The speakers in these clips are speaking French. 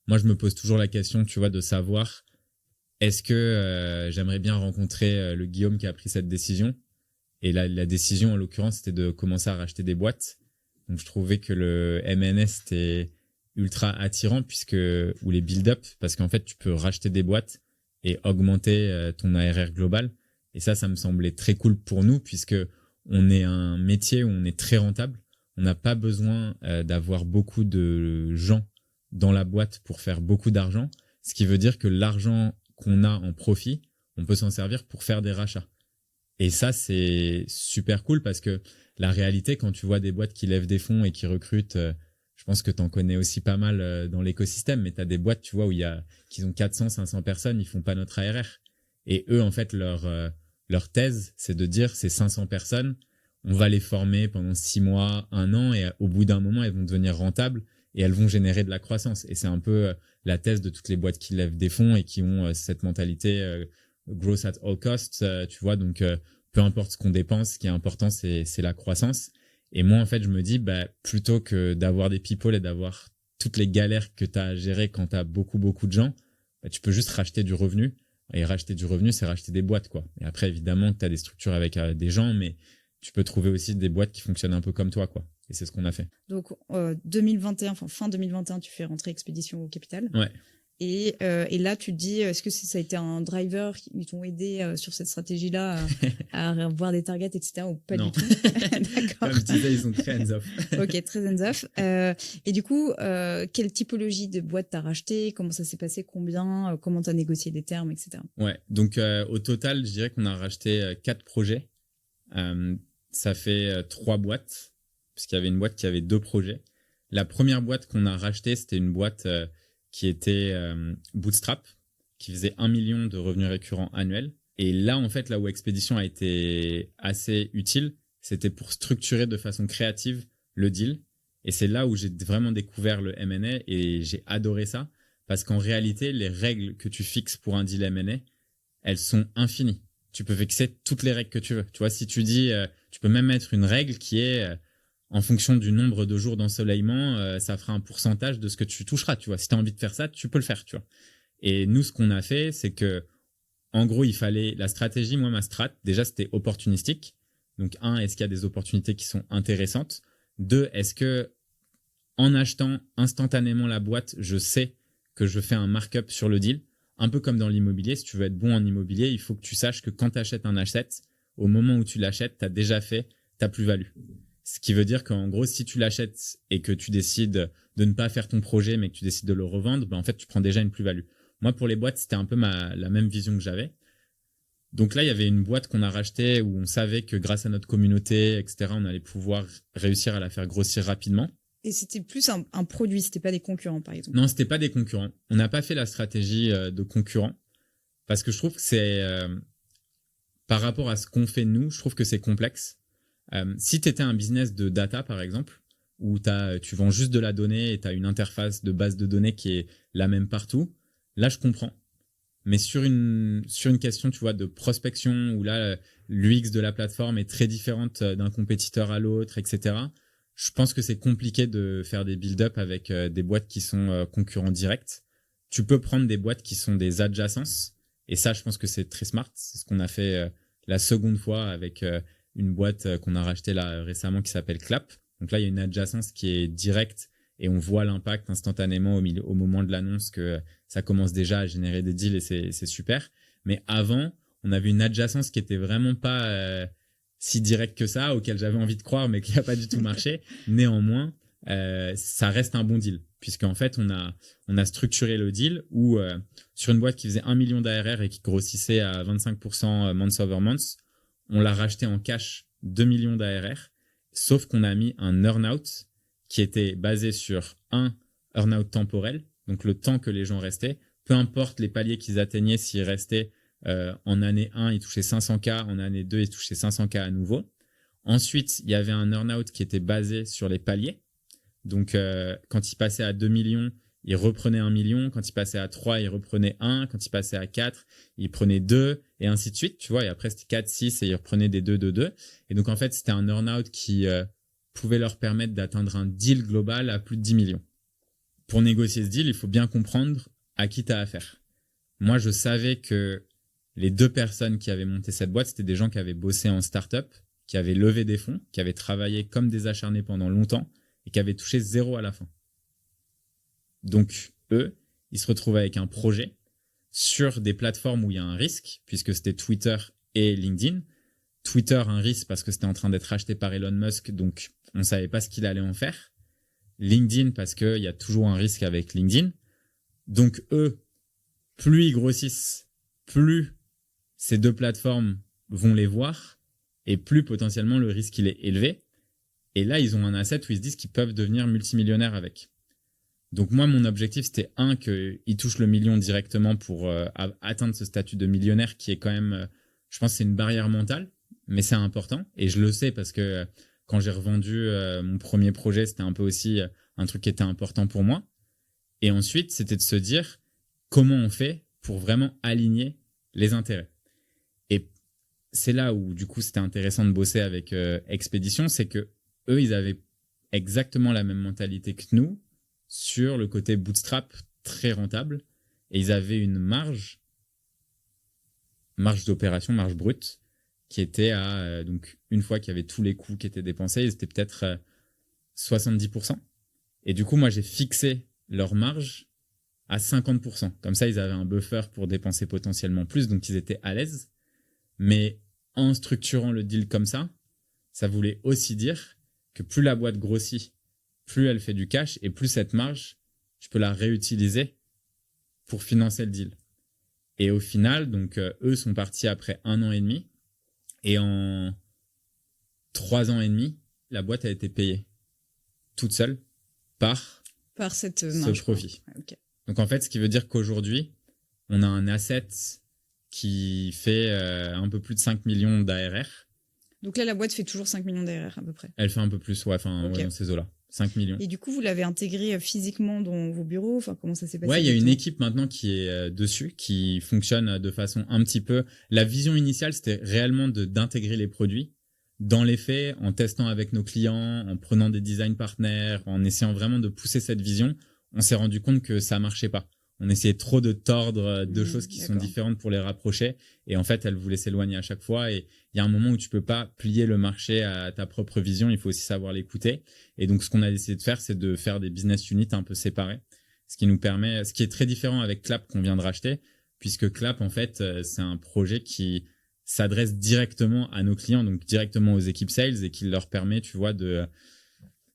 moi, je me pose toujours la question, tu vois, de savoir est-ce que j'aimerais bien rencontrer le Guillaume qui a pris cette décision. Et la décision, en l'occurrence, c'était de commencer à racheter des boîtes. Donc, je trouvais que le MNS était ultra attirant ou les build-up, parce qu'en fait, tu peux racheter des boîtes et augmenter ton ARR global. Et ça me semblait très cool pour nous, puisque on est un métier où on est très rentable. On n'a pas besoin d'avoir beaucoup de gens dans la boîte pour faire beaucoup d'argent. Ce qui veut dire que l'argent qu'on a en profit, on peut s'en servir pour faire des rachats. Et ça, c'est super cool parce que la réalité, quand tu vois des boîtes qui lèvent des fonds et qui recrutent, je pense que tu en connais aussi pas mal dans l'écosystème, mais tu as des boîtes, tu vois, qui ont 400, 500 personnes, ils font pas notre ARR. Et eux, en fait, leur thèse, c'est de dire, ces 500 personnes, on va les former pendant 6 mois, 1 an, et au bout d'un moment, elles vont devenir rentables et elles vont générer de la croissance. Et c'est un peu la thèse de toutes les boîtes qui lèvent des fonds et qui ont cette mentalité growth at all costs, tu vois, donc peu importe ce qu'on dépense, ce qui est important, c'est la croissance. Et moi, en fait, je me dis, bah, plutôt que d'avoir des people et d'avoir toutes les galères que tu as à gérer quand tu as beaucoup, beaucoup de gens, bah, tu peux juste racheter du revenu. Et racheter du revenu, c'est racheter des boîtes, quoi. Et après, évidemment, tu as des structures avec des gens, mais tu peux trouver aussi des boîtes qui fonctionnent un peu comme toi, quoi. Et c'est ce qu'on a fait. Donc, 2021, enfin fin 2021, tu fais rentrer Expédition au capital. Ouais. Et là, tu te dis, est-ce que ça a été un driver qui t'ont aidé sur cette stratégie-là à voir des targets, etc. ou pas Non. du tout? D'accord. Comme je disais, ils sont très hands-off. Ok, très hands-off. Et du coup, quelle typologie de boîte t'as racheté? Comment ça s'est passé? Combien? Comment t'as négocié les termes, etc. Ouais, donc au total, je dirais qu'on a racheté 4 projets. Ça fait 3 boîtes, puisqu'il y avait une boîte qui avait 2 projets. La première boîte qu'on a rachetée, c'était une boîte qui était Bootstrap, qui faisait 1 million de revenus récurrents annuels. Et là, en fait, là où Expédition a été assez utile, c'était pour structurer de façon créative le deal. Et c'est là où j'ai vraiment découvert le M&A et j'ai adoré ça. Parce qu'en réalité, les règles que tu fixes pour un deal M&A, elles sont infinies. Tu peux fixer toutes les règles que tu veux. Tu vois, si tu dis, tu peux même mettre une règle qui est en fonction du nombre de jours d'ensoleillement, ça fera un pourcentage de ce que tu toucheras. Tu vois, si tu as envie de faire ça, tu peux le faire. Tu vois. Et nous, ce qu'on a fait, c'est que, en gros, il fallait la stratégie. Moi, ma strat, déjà, c'était opportunistique. Donc, est-ce qu'il y a des opportunités qui sont intéressantes? 2, est-ce que en achetant instantanément la boîte, je sais que je fais un markup sur le deal? Un peu comme dans l'immobilier, si tu veux être bon en immobilier, il faut que tu saches que quand tu achètes un asset, au moment où tu l'achètes, tu as déjà fait ta plus-value. Ce qui veut dire qu'en gros, si tu l'achètes et que tu décides de ne pas faire ton projet, mais que tu décides de le revendre, ben en fait, tu prends déjà une plus-value. Moi, pour les boîtes, c'était un peu la même vision que j'avais. Donc là, il y avait une boîte qu'on a rachetée où on savait que grâce à notre communauté, etc., on allait pouvoir réussir à la faire grossir rapidement. Et c'était plus un produit, c'était pas des concurrents, par exemple. Non, c'était pas des concurrents. On n'a pas fait la stratégie de concurrents parce que je trouve que c'est par rapport à ce qu'on fait nous, je trouve que c'est complexe. Si tu étais un business de data, par exemple, où tu vends juste de la donnée et tu as une interface de base de données qui est la même partout, là, je comprends. Mais sur une question, tu vois, de prospection, où là, l'UX de la plateforme est très différente d'un compétiteur à l'autre, etc., je pense que c'est compliqué de faire des build-up avec des boîtes qui sont concurrents directs. Tu peux prendre des boîtes qui sont des adjacences, et ça, je pense que c'est très smart. C'est ce qu'on a fait la seconde fois avec une boîte qu'on a rachetée là récemment qui s'appelle Clap. Donc là, il y a une adjacence qui est directe et on voit l'impact instantanément au moment de l'annonce que ça commence déjà à générer des deals et c'est super. Mais avant, on avait une adjacence qui était vraiment pas si directe que ça, auquel j'avais envie de croire, mais qui n'a pas du tout marché. Néanmoins, ça reste un bon deal, puisqu'en fait, on a structuré le deal où sur une boîte qui faisait 1 million d'ARR et qui grossissait à 25% month over month, on l'a racheté en cash 2 millions d'ARR, sauf qu'on a mis un earn-out qui était basé sur un earn-out temporel, donc le temps que les gens restaient, peu importe les paliers qu'ils atteignaient, s'ils restaient en année 1, ils touchaient 500K, en année 2, ils touchaient 500K à nouveau. Ensuite, il y avait un earn-out qui était basé sur les paliers. Donc, quand ils passaient à 2 millions, ils reprenaient 1 million. Quand ils passaient à 3, ils reprenaient 1. Quand ils passaient à 4, ils prenaient 2, et ainsi de suite, tu vois. Et après, c'était 4, 6, et ils reprenaient des 2, 2, 2. Et donc, en fait, c'était un earn-out qui pouvait leur permettre d'atteindre un deal global à plus de 10 millions. pour négocier ce deal, il faut bien comprendre à qui tu as affaire. Moi, je savais que les 2 personnes qui avaient monté cette boîte, c'était des gens qui avaient bossé en start-up, qui avaient levé des fonds, qui avaient travaillé comme des acharnés pendant longtemps et qui avaient touché 0 à la fin. Donc, eux, ils se retrouvent avec un projet sur des plateformes où il y a un risque, puisque c'était Twitter et LinkedIn. Twitter, un risque parce que c'était en train d'être acheté par Elon Musk, donc on ne savait pas ce qu'il allait en faire. LinkedIn, parce qu'il y a toujours un risque avec LinkedIn. Donc, eux, plus ils grossissent, plus ces 2 plateformes vont les voir et plus potentiellement le risque il est élevé. Et là, ils ont un asset où ils se disent qu'ils peuvent devenir multimillionnaires avec. Donc moi, mon objectif, c'était qu'ils touchent le million directement pour atteindre ce statut de millionnaire qui est quand même, je pense que c'est une barrière mentale, mais c'est important. Et je le sais parce que quand j'ai revendu mon premier projet, c'était un peu aussi un truc qui était important pour moi. Et ensuite, c'était de se dire comment on fait pour vraiment aligner les intérêts. Et c'est là où, du coup, c'était intéressant de bosser avec Expédition, c'est que eux, ils avaient exactement la même mentalité que nous sur le côté bootstrap très rentable. Et ils avaient une marge d'opération, marge brute, qui était à, donc, une fois qu'il y avait tous les coûts qui étaient dépensés, ils étaient peut-être 70%. Et du coup, moi, j'ai fixé leur marge à 50%. Comme ça, ils avaient un buffer pour dépenser potentiellement plus, donc ils étaient à l'aise. Mais en structurant le deal comme ça voulait aussi dire que plus la boîte grossit, plus elle fait du cash et plus cette marge, je peux la réutiliser pour financer le deal. Et au final, donc eux sont partis après 1 an et demi et en 3 ans et demi, la boîte a été payée toute seule par cette ce profit. Okay. Donc en fait, ce qui veut dire qu'aujourd'hui, on a un asset qui fait un peu plus de 5 millions d'ARR. Donc là, la boîte fait toujours 5 millions d'ARR à peu près. Elle fait un peu plus, ouais, dans ces eaux-là. 5 millions. Et du coup, vous l'avez intégré physiquement dans vos bureaux? Enfin, comment ça s'est passé? Ouais, il y a une équipe maintenant qui est dessus, qui fonctionne de façon un petit peu... La vision initiale, c'était réellement d'intégrer les produits. Dans les faits, en testant avec nos clients, en prenant des design partners, en essayant vraiment de pousser cette vision, on s'est rendu compte que ça marchait pas. On essayait trop de tordre 2 choses qui sont différentes pour les rapprocher. Et en fait, elles voulaient s'éloigner à chaque fois. Et il y a un moment où tu peux pas plier le marché à ta propre vision. Il faut aussi savoir l'écouter. Et donc, ce qu'on a décidé de faire, c'est de faire des business units un peu séparés. Ce qui est très différent avec Clap qu'on vient de racheter, puisque Clap, en fait, c'est un projet qui s'adresse directement à nos clients, donc directement aux équipes sales et qui leur permet, tu vois, de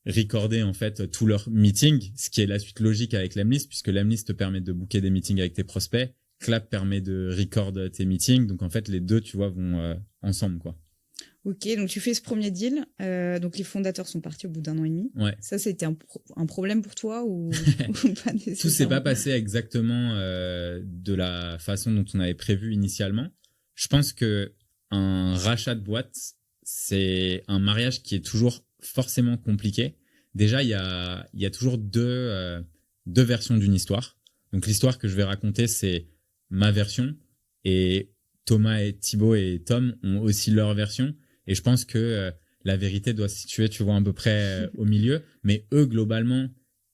recorder en fait tous leurs meetings, ce qui est la suite logique avec Lemlist, puisque Lemlist te permet de booker des meetings avec tes prospects, Clap permet de record tes meetings, donc en fait les deux, tu vois, vont ensemble, quoi. Ok, donc tu fais ce premier deal, donc les fondateurs sont partis au bout d'1 an et demi. Ouais. Ça, c'était un problème pour toi ou pas nécessairement? Tout s'est pas passé exactement de la façon dont on avait prévu initialement. Je pense que un rachat de boîte, c'est un mariage qui est toujours forcément compliqué. Déjà, il y a toujours deux versions d'une histoire. Donc l'histoire que je vais raconter, c'est ma version, et Thomas et Thibaut et Tom ont aussi leur version. Et je pense que la vérité doit se situer, tu vois, à peu près au milieu. Mais eux, globalement,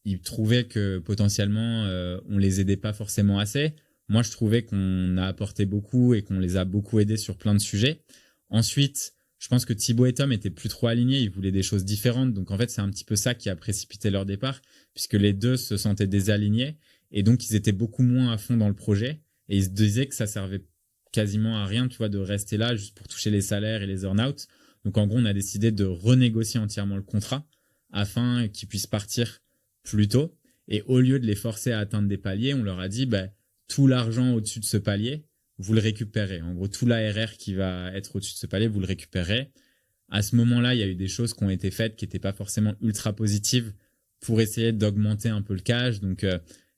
ils trouvaient que potentiellement, on les aidait pas forcément assez. Moi, je trouvais qu'on a apporté beaucoup et qu'on les a beaucoup aidés sur plein de sujets. Ensuite, je pense que Thibaut et Tom étaient plus trop alignés. Ils voulaient des choses différentes. Donc, en fait, c'est un petit peu ça qui a précipité leur départ, puisque les deux se sentaient désalignés. Et donc, ils étaient beaucoup moins à fond dans le projet. Et ils se disaient que ça servait quasiment à rien, tu vois, de rester là juste pour toucher les salaires et les earn-out. Donc, en gros, on a décidé de renégocier entièrement le contrat afin qu'ils puissent partir plus tôt. Et au lieu de les forcer à atteindre des paliers, on leur a dit, tout l'argent au-dessus de ce palier, vous le récupérez. En gros, tout l'ARR qui va être au-dessus de ce palier, vous le récupérez. À ce moment-là, il y a eu des choses qui ont été faites qui n'étaient pas forcément ultra positives pour essayer d'augmenter un peu le cash. Donc,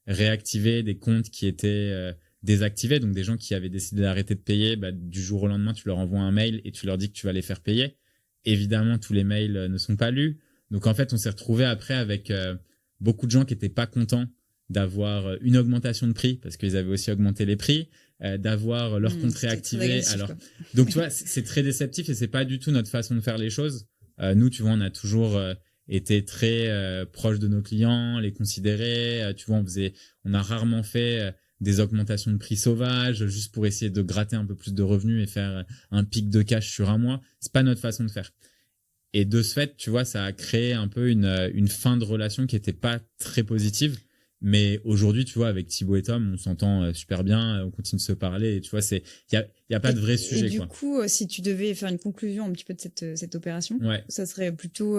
réactiver des comptes qui étaient désactivés. Donc, des gens qui avaient décidé d'arrêter de payer, du jour au lendemain, tu leur envoies un mail et tu leur dis que tu vas les faire payer. Évidemment, tous les mails ne sont pas lus. Donc, en fait, on s'est retrouvé après avec beaucoup de gens qui n'étaient pas contents d'avoir une augmentation de prix parce qu'ils avaient aussi augmenté les prix, d'avoir leur compte réactivé. Alors, donc tu vois, c'est très déceptif et c'est pas du tout notre façon de faire les choses. Nous, tu vois, on a toujours était très proche de nos clients, les considérait. Tu vois, on a rarement fait des augmentations de prix sauvages juste pour essayer de gratter un peu plus de revenus et faire un pic de cash sur un mois. C'est pas notre façon de faire. Et de ce fait, tu vois, ça a créé un peu une fin de relation qui était pas très positive. Mais aujourd'hui, tu vois, avec Thibaut et Tom, on s'entend super bien, on continue de se parler. Et tu vois, il y a pas de vrai sujet, et quoi. du coup, si tu devais faire une conclusion un petit peu de cette opération, Ouais. ça serait plutôt,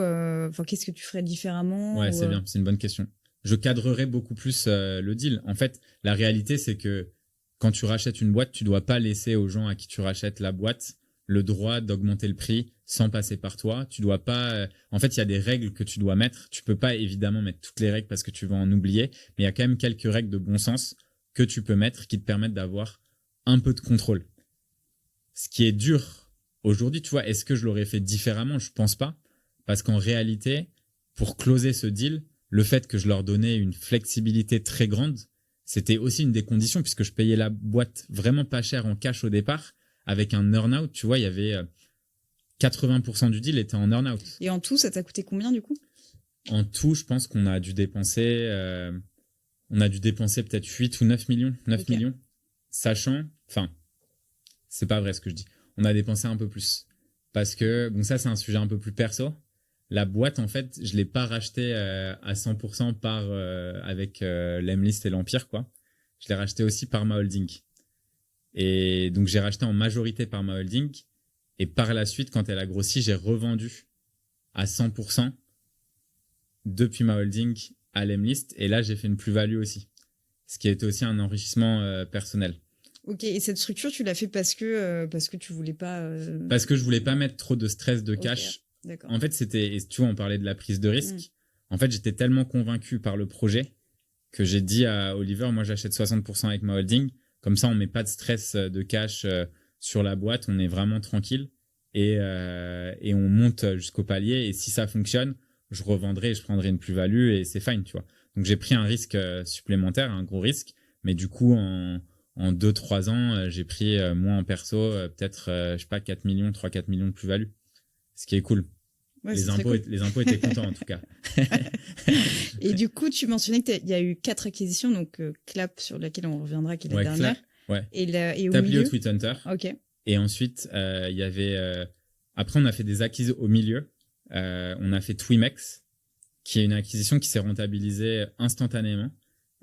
qu'est-ce que tu ferais différemment? Ouais, c'est bien, c'est une bonne question. Je cadrerais beaucoup plus le deal. En fait, la réalité, c'est que quand tu rachètes une boîte, tu dois pas laisser aux gens à qui tu rachètes la boîte le droit d'augmenter le prix sans passer par toi. Tu dois pas. En fait, il y a des règles que tu dois mettre. Tu peux pas évidemment mettre toutes les règles parce que tu vas en oublier, mais il y a quand même quelques règles de bon sens que tu peux mettre qui te permettent d'avoir un peu de contrôle. Ce qui est dur aujourd'hui, tu vois, est-ce que je l'aurais fait différemment? Je pense pas, parce qu'en réalité, pour closer ce deal, le fait que je leur donnais une flexibilité très grande, c'était aussi une des conditions puisque je payais la boîte vraiment pas cher en cash au départ avec un earn-out. Tu vois, il y avait 80% du deal était en earn-out. Et en tout, ça t'a coûté combien du coup? En tout, je pense qu'on a dû dépenser, peut-être 8 ou 9 millions, 9 Okay. millions, sachant, enfin, c'est pas vrai ce que je dis. On a dépensé un peu plus parce que bon, ça c'est un sujet un peu plus perso. La boîte, en fait, je l'ai pas rachetée à 100% avec l'Emlist et l'Empire, quoi. Je l'ai racheté aussi par ma holding. Et donc, j'ai racheté en majorité par ma holding. Et par la suite, quand elle a grossi, j'ai revendu à 100% depuis ma holding à l'Emlist. Et là, j'ai fait une plus-value aussi. Ce qui a été aussi un enrichissement personnel. Ok, et cette structure, tu l'as fait parce que tu voulais pas. Parce que je voulais pas mettre trop de stress de cash. Okay. D'accord. En fait, tu vois, on parlait de la prise de risque. En fait, j'étais tellement convaincu par le projet que j'ai dit à Oliver, moi, j'achète 60% avec ma holding. Comme ça, on met pas de stress de cash sur la boîte. On est vraiment tranquille et on monte jusqu'au palier. Et si ça fonctionne, je revendrai et je prendrai une plus-value et c'est fine, tu vois. Donc, j'ai pris un risque supplémentaire, un gros risque. Mais du coup, en 2-3 ans, j'ai pris moi en perso, peut-être, je sais pas, 4 millions, 3-4 millions de plus-value. Ce qui est cool. Ouais, les impôts étaient contents en tout cas. Et du coup, tu mentionnais qu'il y a eu 4 acquisitions, donc Clap sur laquelle on reviendra, qui est la dernière. Clap, ouais. Et au Taplio milieu. Tweet Hunter. Ok. Et ensuite, il y avait. Après, on a fait des acquisitions au milieu. On a fait Twimex, qui est une acquisition qui s'est rentabilisée instantanément.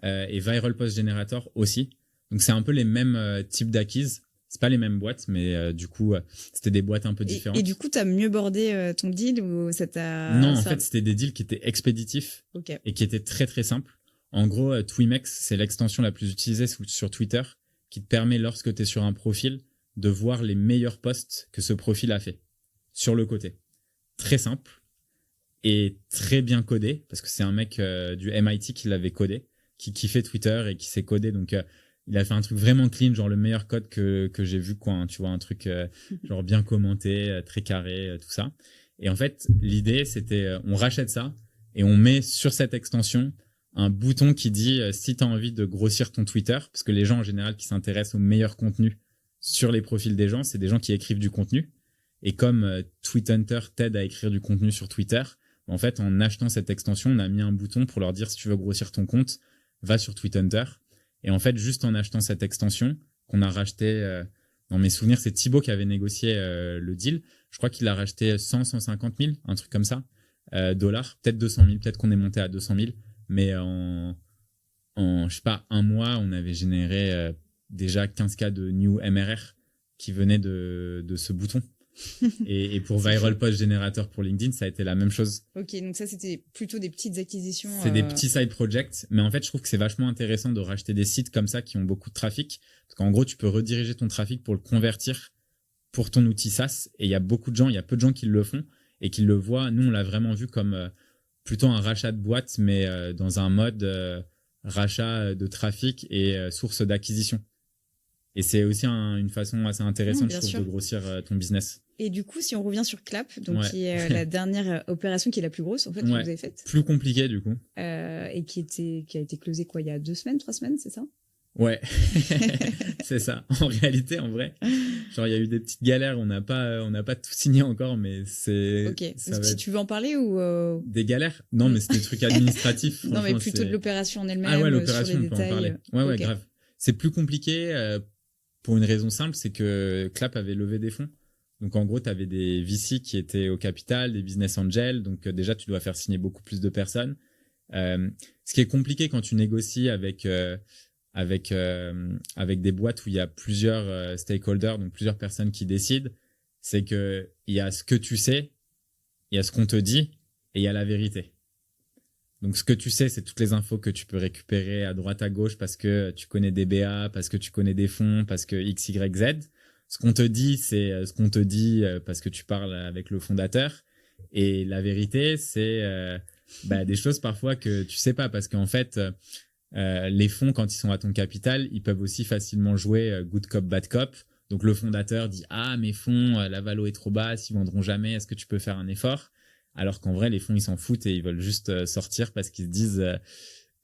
Et Viral Post Generator aussi. Donc, c'est un peu les mêmes types d'acquises. C'est pas les mêmes boîtes, mais du coup, c'était des boîtes un peu différentes. Et du coup, t'as mieux bordé ton deal ou ça t'a... Non, en fait, c'était des deals qui étaient expéditifs et qui étaient très très simples. En gros, Twimex, c'est l'extension la plus utilisée sur Twitter qui te permet, lorsque tu es sur un profil, de voir les meilleurs posts que ce profil a fait sur le côté. Très simple et très bien codé, parce que c'est un mec du MIT qui l'avait codé, qui fait Twitter et qui s'est codé, donc... il a fait un truc vraiment clean, genre le meilleur code que j'ai vu, quoi, hein, tu vois, un truc genre bien commenté, très carré, tout ça. Et en fait, l'idée, c'était on rachète ça et on met sur cette extension un bouton qui dit si tu as envie de grossir ton Twitter, parce que les gens en général qui s'intéressent au meilleur contenu sur les profils des gens, c'est des gens qui écrivent du contenu. Et comme Tweet Hunter t'aide à écrire du contenu sur Twitter, en fait, en achetant cette extension, on a mis un bouton pour leur dire si tu veux grossir ton compte, va sur Tweet Hunter. Et en fait, juste en achetant cette extension qu'on a racheté, dans mes souvenirs, c'est Thibaut qui avait négocié le deal. Je crois qu'il l'a racheté 150 000, un truc comme ça, dollars, peut-être 200 000, peut-être qu'on est monté à 200 000. Mais en je sais pas, un mois, on avait généré déjà 15K de new MRR qui venaient de ce bouton. Et pour Viral Post Generator pour LinkedIn, ça a été la même chose. Ok, donc ça, c'était plutôt des petites acquisitions. C'est des petits side projects, mais en fait, je trouve que c'est vachement intéressant de racheter des sites comme ça qui ont beaucoup de trafic. Parce qu'en gros, tu peux rediriger ton trafic pour le convertir pour ton outil SaaS. Et il y a peu de gens qui le font et qui le voient. Nous, on l'a vraiment vu comme plutôt un rachat de boîte, mais dans un mode rachat de trafic et source d'acquisition. Et c'est aussi une façon assez intéressante, je trouve, de grossir ton business. Et du coup, si on revient sur Clap, donc qui est la dernière opération qui est la plus grosse en fait que vous avez faite. Plus compliqué du coup. Et qui a été closée quoi, il y a 2 semaines, 3 semaines, c'est ça? Ouais, c'est ça. En réalité, en vrai, Genre, il y a eu des petites galères, on n'a pas tout signé encore, mais Ok. Si tu veux en parler ou des galères? Non, mais c'est des trucs administratifs. Non, mais plutôt de l'opération en elle-même. Ah ouais, sur l'opération, les on peut en parler. détails. Ouais, Ok. grave. C'est plus compliqué pour une raison simple, c'est que Clap avait levé des fonds. Donc en gros, tu avais des VC qui étaient au capital, des business angels. Donc déjà, tu dois faire signer beaucoup plus de personnes. Ce qui est compliqué quand tu négocies avec des boîtes où il y a plusieurs stakeholders, donc plusieurs personnes qui décident, c'est que il y a ce que tu sais, il y a ce qu'on te dit et il y a la vérité. Donc ce que tu sais, c'est toutes les infos que tu peux récupérer à droite à gauche parce que tu connais des BA, parce que tu connais des fonds, parce que X, Y, Z. Ce qu'on te dit, c'est ce qu'on te dit parce que tu parles avec le fondateur. Et la vérité, c'est des choses parfois que tu sais pas parce qu'en fait, les fonds, quand ils sont à ton capital, ils peuvent aussi facilement jouer good cop, bad cop. Donc le fondateur dit « Ah, mes fonds, la valo est trop basse, ils vendront jamais, est-ce que tu peux faire un effort ?» Alors qu'en vrai, les fonds, ils s'en foutent et ils veulent juste sortir parce qu'ils se disent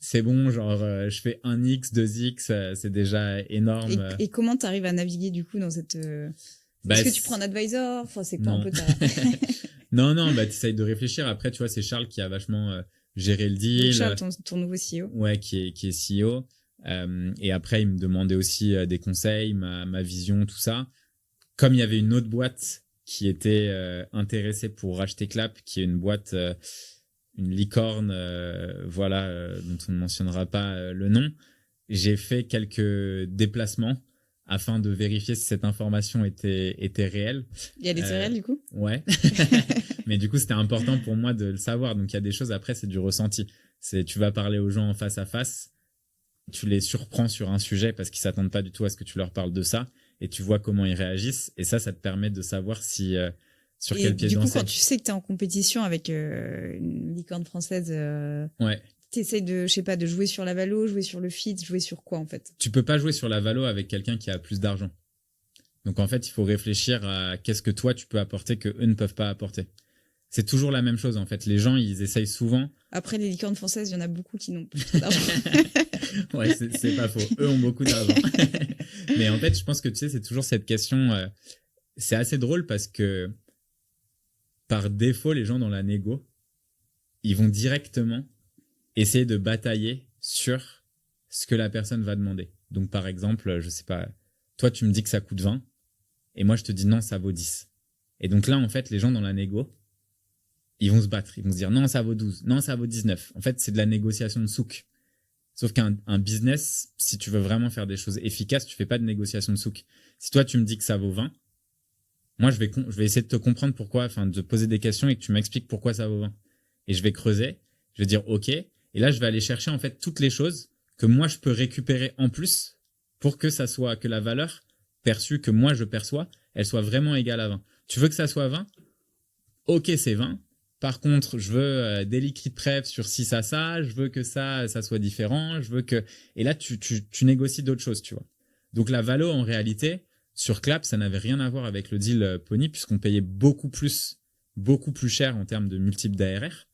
c'est bon, genre je fais 1x, 2x, c'est déjà énorme. Et comment tu arrives à naviguer du coup dans cette... Est-ce que tu prends un advisor? Enfin, c'est quoi un peu ta... Non, tu essayes de réfléchir. Après, tu vois, c'est Charles qui a vachement géré le deal. Donc Charles, ton nouveau CEO. Ouais, qui est CEO. Et après, il me demandait aussi des conseils, ma vision, tout ça. Comme il y avait une autre boîte qui était intéressée pour racheter Clap, qui est une boîte, une licorne, dont on ne mentionnera pas le nom. J'ai fait quelques déplacements afin de vérifier si cette information était réelle. Il y a des réels du coup? Ouais. Mais du coup, c'était important pour moi de le savoir. Donc, il y a des choses, après, c'est du ressenti. Tu vas parler aux gens en face à face, tu les surprends sur un sujet parce qu'ils s'attendent pas du tout à ce que tu leur parles de ça et tu vois comment ils réagissent et ça te permet de savoir si sur quel pied danser. Du coup, quand tu sais que tu es en compétition avec une licorne française, ouais. T'essayes de, je sais pas, de jouer sur la valo, jouer sur le fit, jouer sur quoi en fait? Tu peux pas jouer sur la valo avec quelqu'un qui a plus d'argent. Donc en fait, il faut réfléchir à qu'est-ce que toi tu peux apporter que eux ne peuvent pas apporter. C'est toujours la même chose en fait. Les gens, ils essayent souvent. Après, les licornes françaises, il y en a beaucoup qui n'ont plus d'argent. Ouais, c'est pas faux. Eux ont beaucoup d'argent. Mais en fait, je pense que tu sais, c'est toujours cette question. C'est assez drôle parce que par défaut, les gens dans la négo, ils vont directement essayer de batailler sur ce que la personne va demander. Donc par exemple, je sais pas, toi tu me dis que ça coûte 20 et moi je te dis non, ça vaut 10. Et donc là en fait, les gens dans la négo, ils vont se battre, ils vont se dire non, ça vaut 12, non, ça vaut 19. En fait, c'est de la négociation de souk. Sauf qu'un business, si tu veux vraiment faire des choses efficaces, tu fais pas de négociation de souk. Si toi tu me dis que ça vaut 20, moi je vais essayer de te comprendre pourquoi, enfin de te poser des questions et que tu m'expliques pourquoi ça vaut 20. Et je vais creuser, je vais dire OK. Et là, je vais aller chercher en fait toutes les choses que moi je peux récupérer en plus pour que ça soit que la valeur perçue que moi je perçois, elle soit vraiment égale à 20. Tu veux que ça soit 20? OK, c'est 20. Par contre, je veux des liquides pref sur ci, ça, je veux que ça soit différent, je veux que... Et là, tu négocies d'autres choses, tu vois. Donc la valo, en réalité, sur Clap, ça n'avait rien à voir avec le deal Pony puisqu'on payait beaucoup plus cher en termes de multiples d'ARR.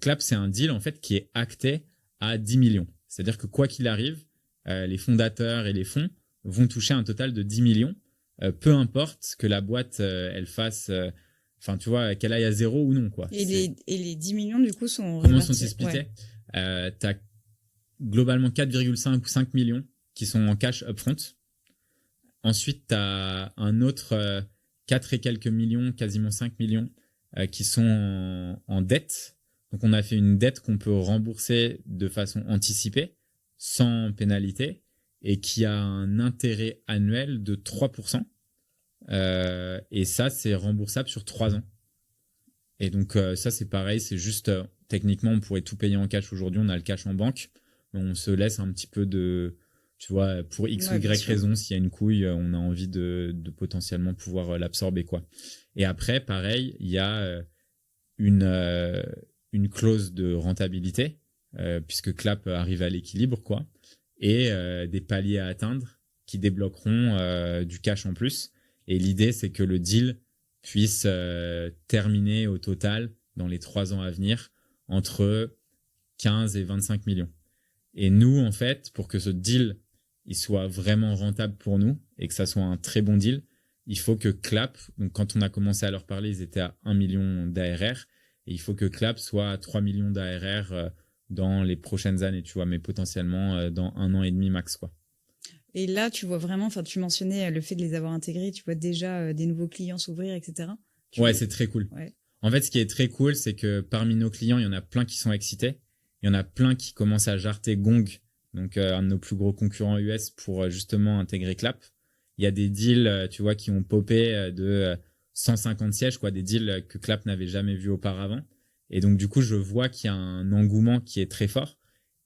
Clap, c'est un deal en fait qui est acté à 10 millions. C'est-à-dire que quoi qu'il arrive, les fondateurs et les fonds vont toucher un total de 10 millions, peu importe que la boîte elle fasse, tu vois, qu'elle aille à zéro ou non quoi. Et les 10 millions du coup sont comment sont-ils splittés? T'as globalement 4,5 ou 5 millions qui sont en cash upfront. Ensuite, t'as un autre 4 et quelques millions, quasiment 5 millions, qui sont en dette. Donc, on a fait une dette qu'on peut rembourser de façon anticipée, sans pénalité, et qui a un intérêt annuel de 3%. Et ça, c'est remboursable sur 3 ans. Et donc, ça, c'est pareil, c'est juste, techniquement, on pourrait tout payer en cash aujourd'hui, on a le cash en banque, mais on se laisse un petit peu de, tu vois, pour X ou Y raison, s'il y a une couille, on a envie de potentiellement pouvoir l'absorber, quoi. Et après, pareil, il y a une clause de rentabilité, puisque Clap arrive à l'équilibre, quoi, et des paliers à atteindre qui débloqueront du cash en plus. Et l'idée, c'est que le deal puisse terminer au total, dans les 3 ans à venir, entre 15 et 25 millions. Et nous, en fait, pour que ce deal il soit vraiment rentable pour nous et que ça soit un très bon deal, il faut que Clap, donc quand on a commencé à leur parler, ils étaient à 1 million d'ARR, et il faut que Clap soit à 3 millions d'ARR dans les prochaines années, tu vois, mais potentiellement dans 1 an et demi max, quoi. Et là, tu vois vraiment, enfin, tu mentionnais le fait de les avoir intégrés, tu vois déjà des nouveaux clients s'ouvrir, etc. Ouais, c'est très cool. Ouais. En fait, ce qui est très cool, c'est que parmi nos clients, il y en a plein qui sont excités. Il y en a plein qui commencent à jarter Gong, donc un de nos plus gros concurrents US, pour justement intégrer Clap. Il y a des deals, tu vois, qui ont popé de 150 sièges, quoi, des deals que Clap n'avait jamais vus auparavant. Et donc, du coup, je vois qu'il y a un engouement qui est très fort.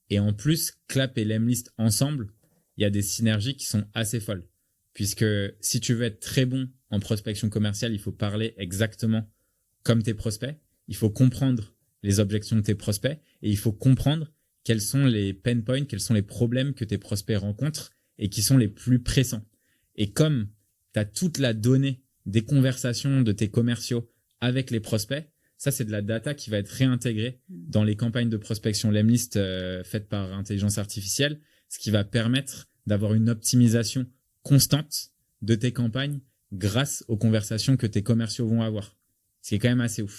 Et en plus, Clap et Lemlist ensemble, il y a des synergies qui sont assez folles. Puisque si tu veux être très bon en prospection commerciale, il faut parler exactement comme tes prospects. Il faut comprendre les objections de tes prospects et il faut comprendre quels sont les pain points, quels sont les problèmes que tes prospects rencontrent et qui sont les plus pressants. Et comme tu as toute la donnée des conversations de tes commerciaux avec les prospects, ça, c'est de la data qui va être réintégrée dans les campagnes de prospection Lemlist faites par intelligence artificielle, ce qui va permettre d'avoir une optimisation constante de tes campagnes grâce aux conversations que tes commerciaux vont avoir. Ce qui est quand même assez ouf.